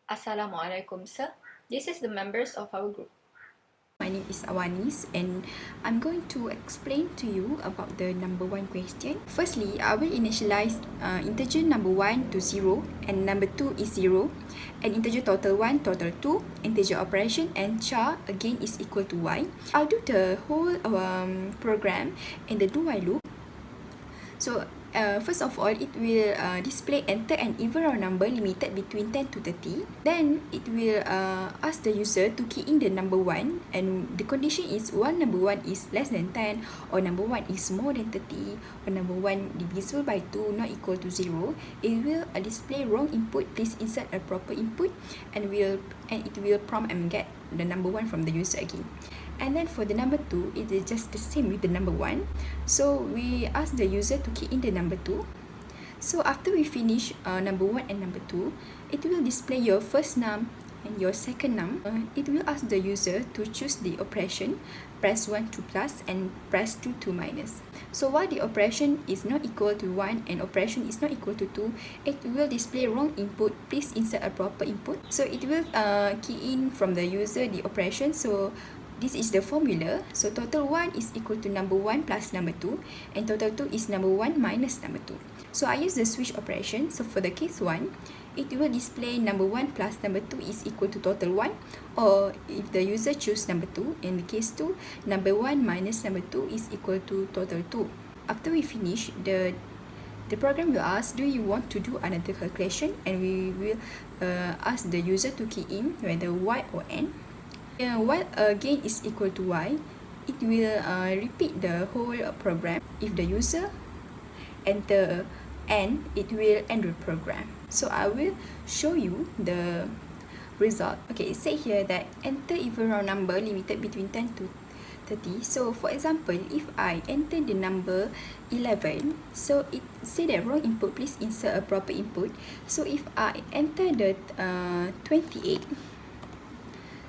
Assalamualaikum, sir. This is the members of our group. My name is Awanis and I'm going to explain to you about the number 1 question. Firstly, I will initialize integer number 1 to 0 and number 2 is 0 and integer total 1, total 2, integer operation and char again is equal to y. I'll do the whole program in the do while loop. So first of all, it will display enter an even round number limited between 10 to 30. Then it will ask the user to key in the number 1 and the condition is number 1 is less than 10 or number 1 is more than 30 or number 1 divisible by 2 not equal to 0. It will display wrong input. Please insert a proper input and it will prompt and get the number 1 from the user again. And then for the number 2, it is just the same with the number 1. So we ask the user to key in the number 2. So after we finish number 1 and number 2, it will display your first num and your second num. It will ask the user to choose the operation, press 1 to plus and press 2 to minus. So while the operation is not equal to 1 and operation is not equal to 2, it will display wrong input. Please insert a proper input. So it will key in from the user the operation. So this is the formula. So total 1 is equal to number 1 plus number 2 and total 2 is number 1 minus number 2. So I use the switch operation. So for the case 1, it will display number 1 plus number 2 is equal to total 1, or if the user choose number 2, in the case 2, number 1 minus number 2 is equal to total 2. After we finish, the program will ask, do you want to do another calculation? And we will ask the user to key in whether y or n. While gain is equal to y, it will repeat the whole program. If the user enter n, it will end the program. So I will show you the result. Okay, it says here that enter even round number limited between 10 to 30. So for example, if I enter the number 11, so it say that wrong input, please insert a proper input. So if I enter the 28,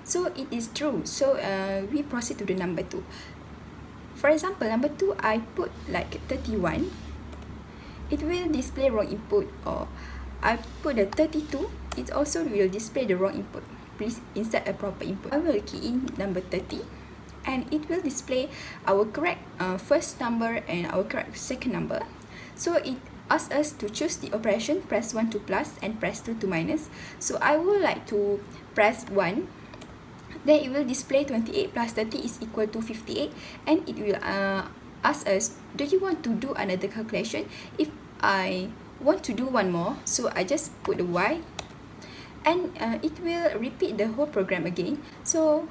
so it is true. So we proceed to the number 2. For example, number 2, I put like 31. It will display wrong input. Or I put the 32. It also will display the wrong input. Please insert a proper input. I will key in number 30. And it will display our correct first number and our correct second number. So it asks us to choose the operation, press 1 to plus and press 2 to minus. So I would like to press 1. Then it will display 28 plus 30 is equal to 58 and it will ask us, do you want to do another calculation? If I want to do one more, so I just put the y and it will repeat the whole program again. So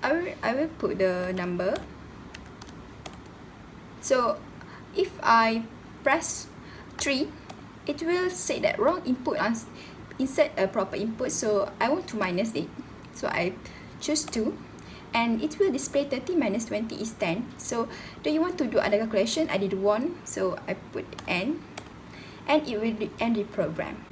I will put the number. So if I press 3, it will say that wrong input, insert a proper input. So I want to minus it. So I choose 2 and it will display 30 minus 20 is 10. So do you want to do other calculation? I did 1, so I put n and it will end the program.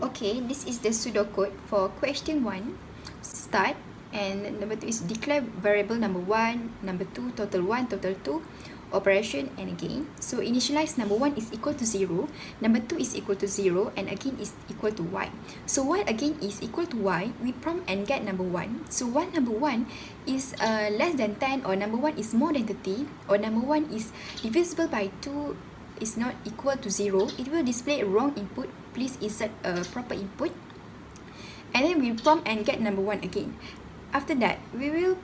Okay, this is the pseudocode for question 1. Start, and number 2 is declare variable number 1, number 2, total 1, total 2, operation and again. So initialize number 1 is equal to 0, number 2 is equal to 0 and again is equal to y. So while again is equal to y, we prompt and get number 1. So while number 1 is less than 10 or number 1 is more than 30 or number 1 is divisible by 2 is not equal to 0, it will display a wrong input. Please insert a proper input and then we prompt and get number 1 again. After that, we will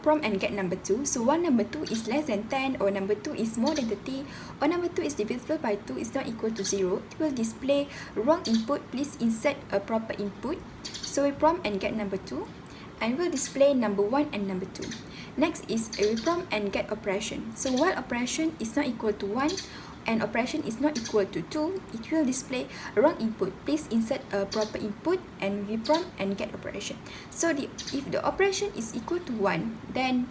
prompt and get number 2. So while number 2 is less than 10 or number 2 is more than 30 or number 2 is divisible by 2 is not equal to 0, it will display wrong input. Please insert a proper input. So we prompt and get number 2 and will display number 1 and number 2. Next is we prompt and get operation. So while operation is not equal to 1 and operation is not equal to 2, it will display wrong input. Please insert a proper input and we prompt and get operation. So if the operation is equal to 1, then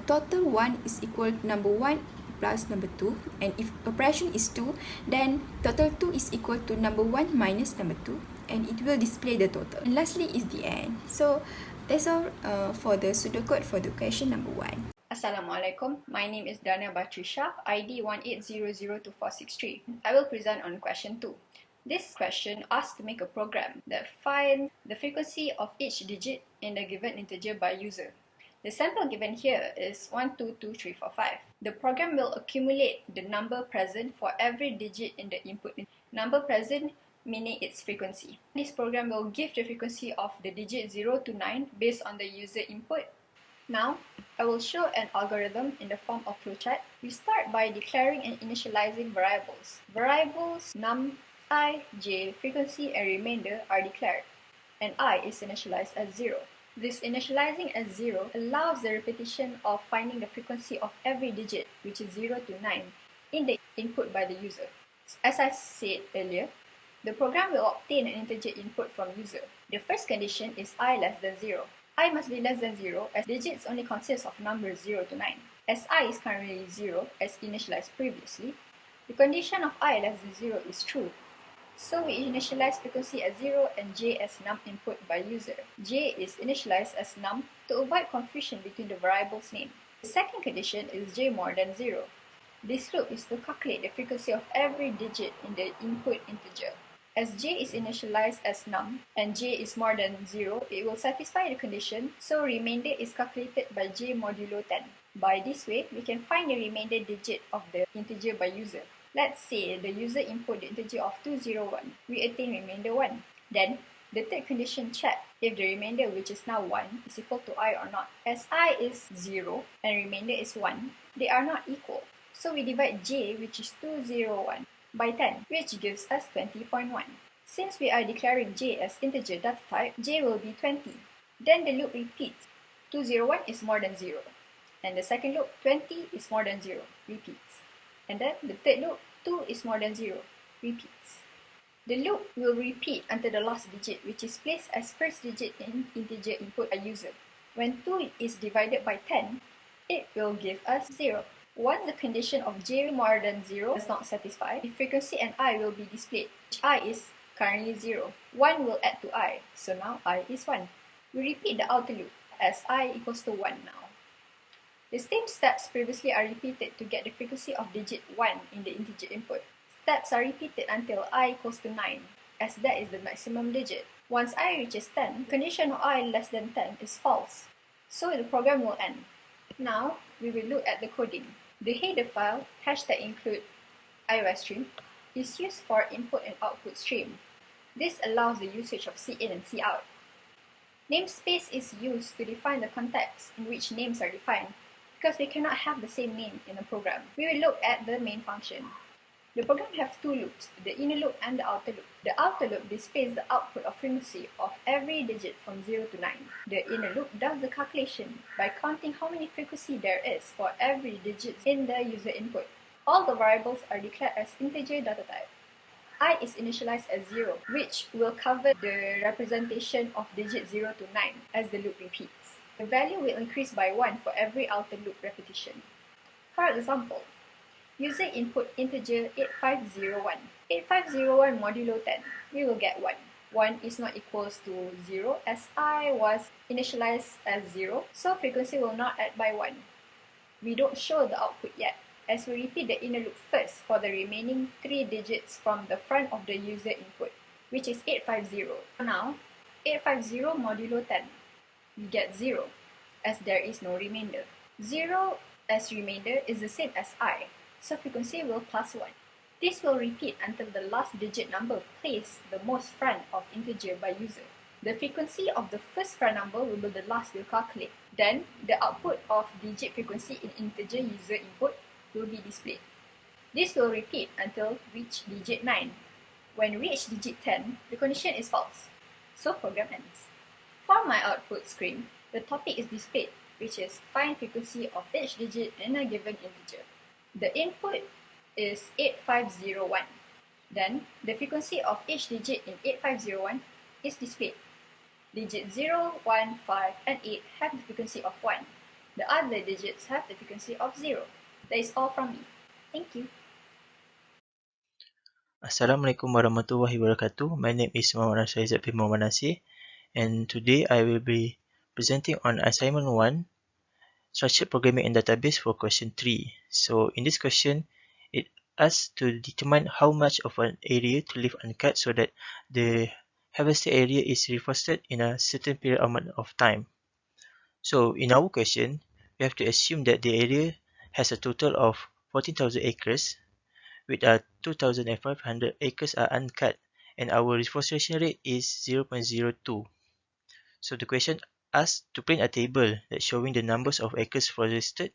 total 1 is equal to number 1 plus number 2, and if operation is 2, then total 2 is equal to number 1 minus number 2 and it will display the total. And lastly is the end. So that's all for the pseudocode for the question number 1. Assalamualaikum. My name is Dania Batrisha, ID 1800243. I will present on question 2. This question asks to make a program that finds the frequency of each digit in a given integer by user. The sample given here is 1, 2, 2, 3, 4, 5. The program will accumulate the number present for every digit in the input. Number present meaning its frequency. This program will give the frequency of the digit 0 to 9 based on the user input. Now, I will show an algorithm in the form of flowchart. We start by declaring and initializing variables. Variables num, I, j, frequency, and remainder are declared, and I is initialized as 0. This initializing as 0 allows the repetition of finding the frequency of every digit, which is 0 to 9, in the input by the user. As I said earlier, the program will obtain an integer input from user. The first condition is I less than 0. I must be less than 0 as digits only consist of numbers 0 to 9. As I is currently 0 as initialized previously, the condition of I less than 0 is true. So we initialize frequency as 0 and j as num input by user. J is initialized as num to avoid confusion between the variable's name. The second condition is j more than 0. This loop is to calculate the frequency of every digit in the input integer. As j is initialized as num and j is more than 0, it will satisfy the condition, so remainder is calculated by j modulo 10. By this way, we can find the remainder digit of the integer by user. Let's say the user input the integer of 201. We attain remainder 1. Then, the third condition checks if the remainder, which is now 1, is equal to I or not. As I is 0 and remainder is 1, they are not equal. So we divide j, which is 201, by 10, which gives us 20.1. Since we are declaring j as integer data type, j will be 20. Then the loop repeats. 201 is more than 0. And the second loop, 20 is more than 0, repeats. And then the third loop, 2 is more than 0, repeats. The loop will repeat until the last digit, which is placed as first digit in integer input by user. When 2 is divided by 10, it will give us 0. Once the condition of j more than 0 is not satisfied, the frequency and I will be displayed. I is currently 0. 1 will add to I, so now I is 1. We repeat the outer loop as I equals to 1 now. The same steps previously are repeated to get the frequency of digit 1 in the integer input. Steps are repeated until I equals to 9, as that is the maximum digit. Once I reaches 10, the condition of I less than 10 is false, so the program will end. Now, we will look at the coding. The header file, #include iOS stream, is used for input and output stream. This allows the usage of cin and cout. Namespace is used to define the context in which names are defined, because we cannot have the same name in a program. We will look at the main function. The program has two loops, the inner loop and the outer loop. The outer loop displays the output of frequency of every digit from 0 to 9. The inner loop does the calculation by counting how many frequency there is for every digit in the user input. All the variables are declared as integer data type. I is initialized as 0, which will cover the representation of digit 0 to 9 as the loop repeats. The value will increase by 1 for every outer loop repetition. For example, user input integer 8501. 8501 modulo 10, we will get 1. 1 is not equals to 0 as I was initialized as 0, so frequency will not add by 1. We don't show the output yet, as we repeat the inner loop first for the remaining 3 digits from the front of the user input, which is 850. Now, 850 modulo 10, we get 0, as there is no remainder. 0 as remainder is the same as I, so frequency will plus 1. This will repeat until the last digit number placed the most front of integer by user. The frequency of the first front number will be the last we'll calculate. Then, the output of digit frequency in integer user input will be displayed. This will repeat until reach digit 9. When reach digit 10, the condition is false, so program ends. For my output screen, the topic is displayed, which is find frequency of each digit in a given integer. The input is 8501. Then, the frequency of each digit in 8501 is displayed. Digit 0, 1, 5, and 8 have the frequency of 1. The other digits have the frequency of 0. That is all from me. Thank you. Assalamualaikum warahmatullahi wabarakatuh. My name is Muhammad Nasir bin Muhammad Nasir, and today I will be presenting on assignment 1, structured programming and database for question 3. So in this question, it us to determine how much of an area to leave uncut so that the harvested area is reforested in a certain period amount of time. So in our question, we have to assume that the area has a total of 14,000 acres, with 2,500 acres are uncut, and our reforestation rate is 0.02. So the question asks to print a table that showing the numbers of acres forested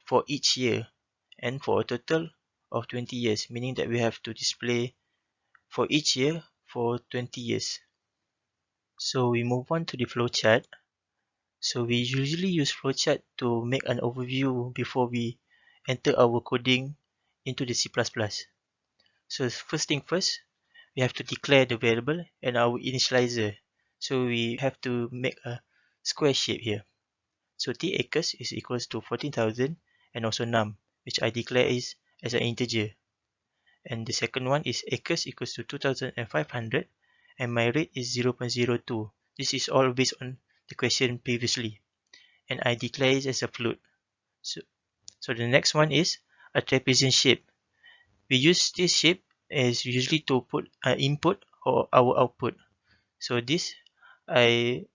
for each year and for a total of 20 years, meaning that we have to display for each year for 20 years. So we move on to the flowchart. So we usually use flowchart to make an overview before we enter our coding into the C++. So first thing first, we have to declare the variable and our initializer. So we have to make a square shape here. So t acres is equals to 14,000 and also num, which I declare is as an integer. And the second one is acres equals to 2,500 and my rate is 0.02. This is all based on the question previously. And I declare it as a float. So the next one is a trapezium shape. We use this shape as usually to put an input or our output. So this, I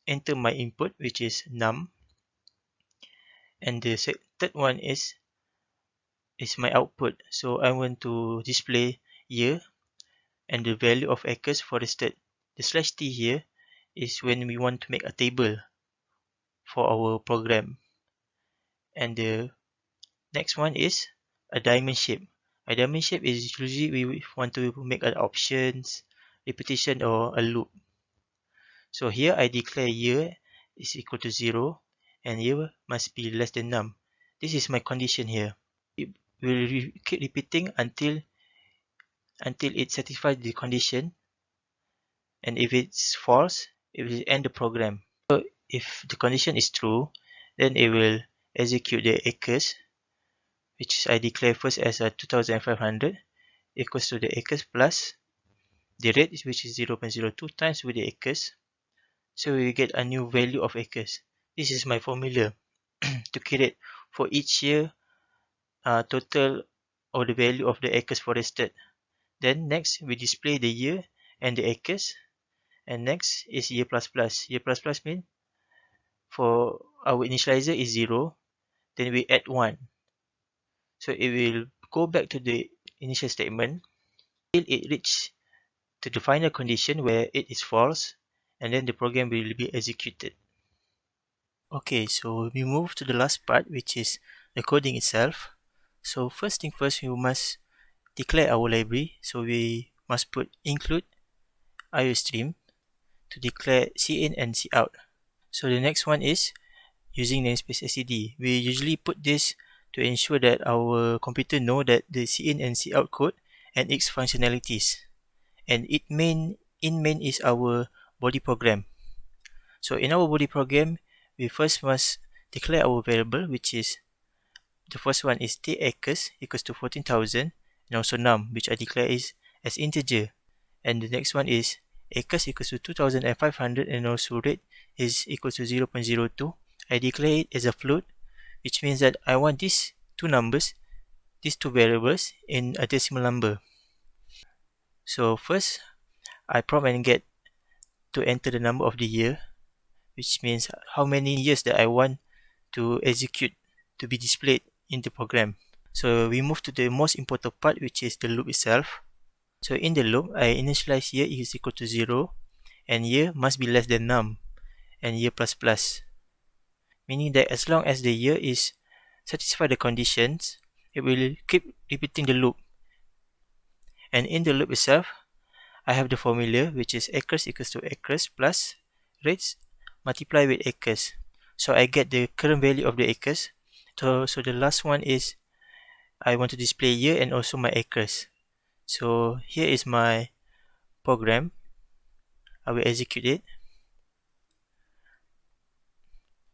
enter my input, which is num. And the third one is my output. So I want to display year and the value of acres forested. The slash t here is when we want to make a table for our program. And the next one is a diamond shape. A diamond shape is usually we want to make an options, repetition, or a loop. So here I declare year is equal to 0 and year must be less than num. This is my condition here. It will keep repeating until it satisfies the condition, and if it's false, it will end the program. So if the condition is true, then it will execute the acres, which I declare first as a 2,500 equals to the acres plus the rate, which is 0.02 times with the acres. So we get a new value of acres. This is my formula to create for each year total or the value of the acres forested. Then next we display the year and the acres, and next is year plus plus. Year plus plus means for our initializer is 0, then we add 1. So it will go back to the initial statement till it reaches to the final condition where it is false, and then the program will be executed. Okay, so we move to the last part, which is the coding itself. So first thing first, we must declare our library. So we must put include IOStream to declare cin and cout. So the next one is using namespace std. We usually put this to ensure that our computer know that the cin and cout code and its functionalities. And in main is our body program. So in our body program, we first must declare our variable, which is the first one is t acres equals to 14,000 and also num, which I declare is as integer. And the next one is acres equals to 2,500 and also rate is equal to 0.02. I declare it as a float, which means that I want these two numbers, these two variables in a decimal number. So first, I prompt and get to enter the number of the year, which means how many years that I want to execute to be displayed in the program. So we move to the most important part, which is the loop itself. So in the loop, I initialize year is equal to 0 and year must be less than num and year plus plus, meaning that as long as the year is satisfy the conditions, it will keep repeating the loop. And in the loop itself, I have the formula, which is acres equals to acres plus rates multiplied with acres. So I get the current value of the acres. So the last one is I want to display year and also my acres. So here is my program. I will execute it.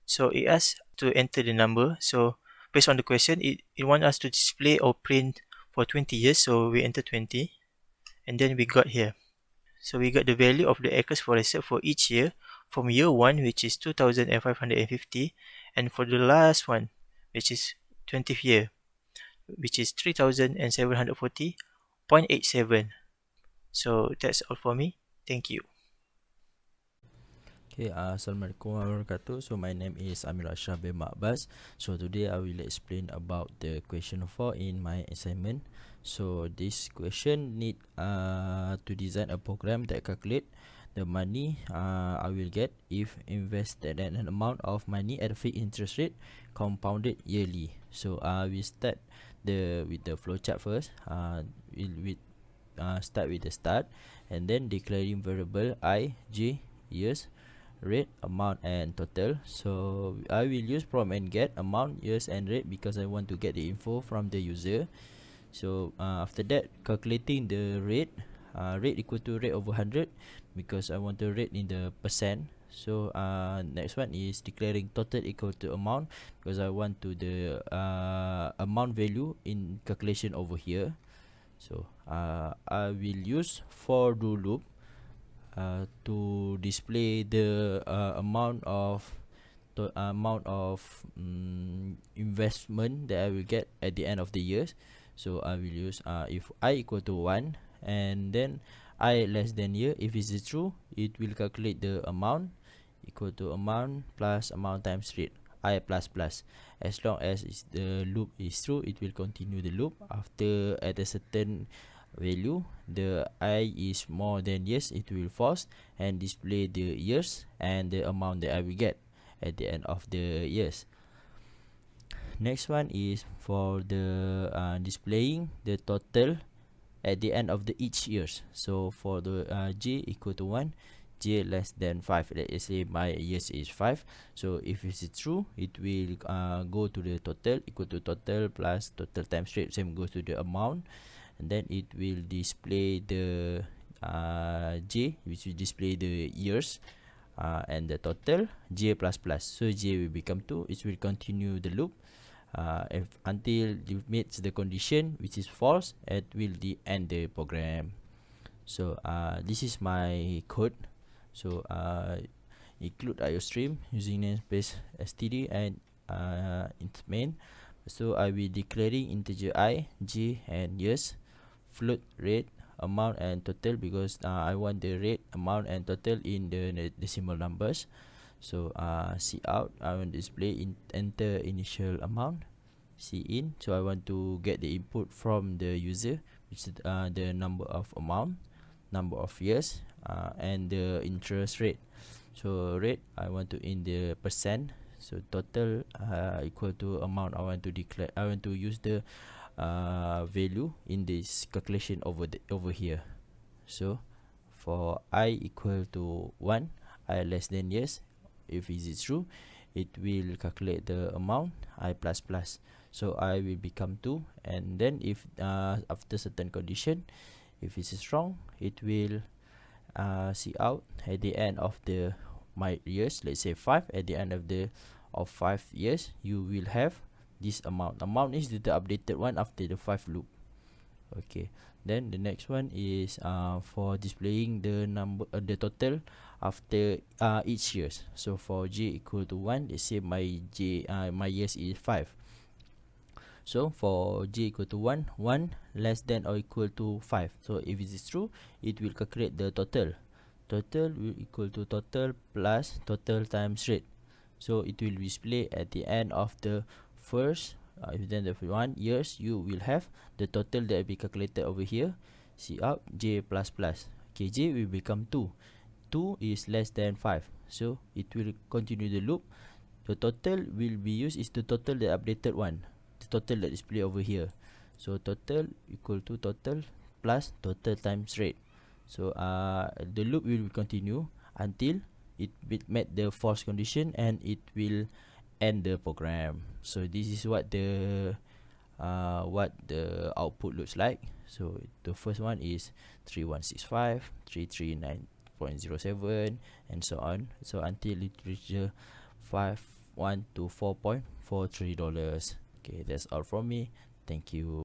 So it asks to enter the number. So based on the question, it wants us to display or print for 20 years. So we enter 20. And then we got here. So we got the value of the acres forested for each year from year 1, which is 2,550, and for the last one, which is 20th year, which is 3,740.87. So that's all for me. Thank you. Okay, Assalamualaikum warahmatullahi wabarakatuh. So my name is Amir Ashraf bin Makbaz. So today I will explain about the question 4 in my assignment. So this question need to design a program that calculate the money I will get if invested an amount of money at a fixed interest rate compounded yearly. So we start with the flowchart first. We'll start with the start, and then declaring variable I, J, years, rate, amount, and total. So I will use from and get amount, years, and rate because I want to get the info from the user. So after that, calculating the rate, rate equal to rate over 100 because I want the rate in the percent. So next one is declaring total equal to amount because I want to the amount value in calculation over here. So I will use for do loop to display the amount of investment that I will get at the end of the years. So I will use if I equal to 1 and then I less than year. If it is true, it will calculate the amount equal to amount plus amount times rate, I plus plus. As long as the loop is true, it will continue the loop. After at a certain value, the I is more than years, it will false and display the years and the amount that I will get at the end of the years. Next one is for the displaying the total at the end of the each years. So for the J equal to 1, J less than 5. Let's say my years is 5. So if it is true, it will go to the total equal to total plus total times rate. Same goes to the amount, and then it will display the J, which will display the years, and the total J plus plus. So J will become 2. It will continue the loop until it meets the condition, which is false. It will end the program. So this is my code. So include IOStream using namespace std and int main. So I will declaring integer I, J, and years, float, rate, amount, and total because I want the rate, amount, and total in the decimal numbers. So C out, I want to display enter initial amount. C in, so I want to get the input from the user, which is the number of amount, number of years, and the interest rate. So rate, I want to in the percent. So total equal to amount. I want to use the value in this calculation over here. So for I equal to 1, I less than years. If it is true, it will calculate the amount I plus plus. So I will become 2, and then if after certain condition, if it is wrong, it will see out at the end of the my years. Let's say 5. At the end of 5 years, you will have this amount. Amount is the updated one after the 5 loop. Okay, then the next one is for displaying the number the total after each years. So for J equal to 1, let's say my years is 5. So for J equal to 1, 1 less than or equal to 5. So if it is true, it will calculate the total. Total will equal to total plus total times rate. So it will display at the end of the first if then the 1 years, you will have the total that will be calculated over here. See out J plus plus. Okay, J will become 2. 2 is less than 5. So it will continue the loop. The total will be used is the total the updated one. The total that display over here. So total equal to total plus total times rate. So the loop will continue until it met the false condition and it will end the program. So this is what the output looks like. So the first one is 3165, 339.07, and so on. So until it reaches $5,124.43. Okay, that's all from me. Thank you.